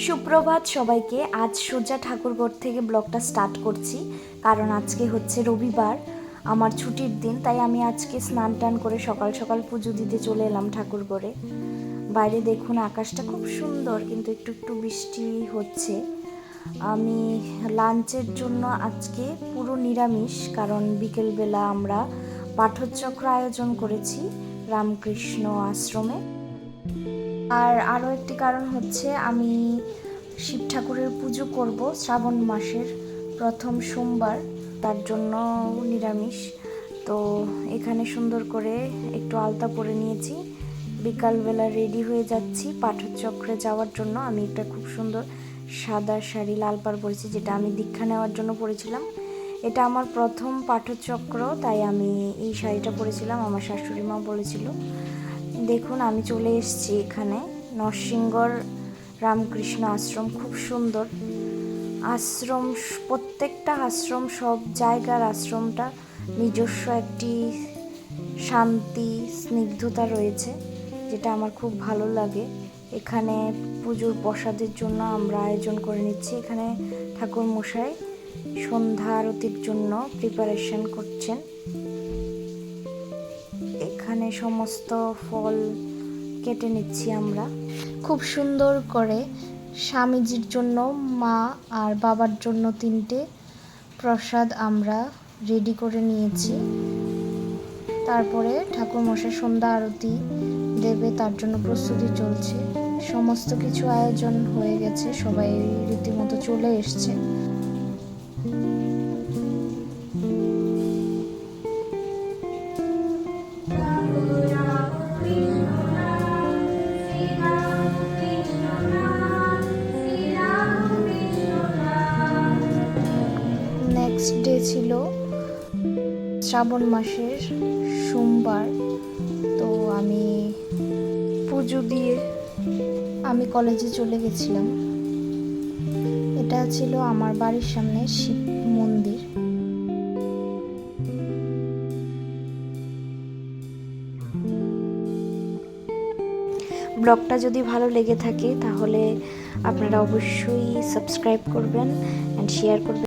সুপ্রভাত সবাইকে। আজ সোজা ঠাকুরঘর থেকে ব্লগটা স্টার্ট করছি, কারণ আজকে হচ্ছে রবিবার, আমার ছুটির দিন। তাই আমি আজকে স্নান টান করে সকাল সকাল পুজো দিতে চলে এলাম ঠাকুরঘরে। বাইরে দেখুন আকাশটা খুব সুন্দর, কিন্তু একটু একটু বৃষ্টি হচ্ছে। আমি লাঞ্চের জন্য আজকে পুরো নিরামিষ, কারণ বিকেলবেলা আমরা পাঠচক্র আয়োজন করেছি রামকৃষ্ণ আশ্রমে। আর আরও একটি কারণ হচ্ছে আমি শিব ঠাকুরের পুজো করব শ্রাবণ মাসের প্রথম সোমবার, তার জন্য নিরামিষ। তো এখানে সুন্দর করে একটু আলতা পরে নিয়েছি, বিকালবেলা রেডি হয়ে যাচ্ছি পাঠচক্রে যাওয়ার জন্য। আমি একটা খুব সুন্দর সাদা শাড়ি লাল পাড় পরেছি, যেটা আমি দীক্ষা নেওয়ার জন্য পরেছিলাম। এটা আমার প্রথম পাঠচক্র, তাই আমি এই শাড়িটা পরেছিলাম, আমার শাশুড়ি মা বলেছিল। দেখুন আমি চলে এসেছি এখানে নরসিংগড় রামকৃষ্ণ আশ্রম। খুব সুন্দর আশ্রম, প্রত্যেকটা আশ্রম, সব জায়গার আশ্রমটা নিজস্ব একটি শান্তি স্নিগ্ধতা রয়েছে, যেটা আমার খুব ভালো লাগে। এখানে পুজোর প্রসাদের জন্য আমরা আয়োজন করে নিচ্ছি। এখানে ঠাকুর মশাই সন্ধ্যা আরতির জন্য প্রিপারেশন করছেন। এখানে সমস্ত ফল কেটে নিচ্ছি আমরা খুব সুন্দর করে। স্বামীজির জন্য, মা আর বাবার জন্য 3টে প্রসাদ আমরা রেডি করে নিয়েছি। তারপরে ঠাকুর মশাই সন্ধ্যা আরতি দেবে, তার জন্য প্রস্তুতি চলছে। সমস্ত কিছু আয়োজন হয়ে গেছে, সবাই রীতিমতো চলে এসছে। নেক্সট ডে ছিল শ্রাবণ মাসের সোমবার। তো আমি পুজো দিয়ে আমি কলেজে চলে গেছিলাম। এটা ছিল আমার বাড়ির সামনে শিব মন্দির। ব্লগটা যদি ভালো লেগে থাকে তাহলে আপনারা অবশ্যই সাবস্ক্রাইব করবেন অ্যান্ড শেয়ার করবেন।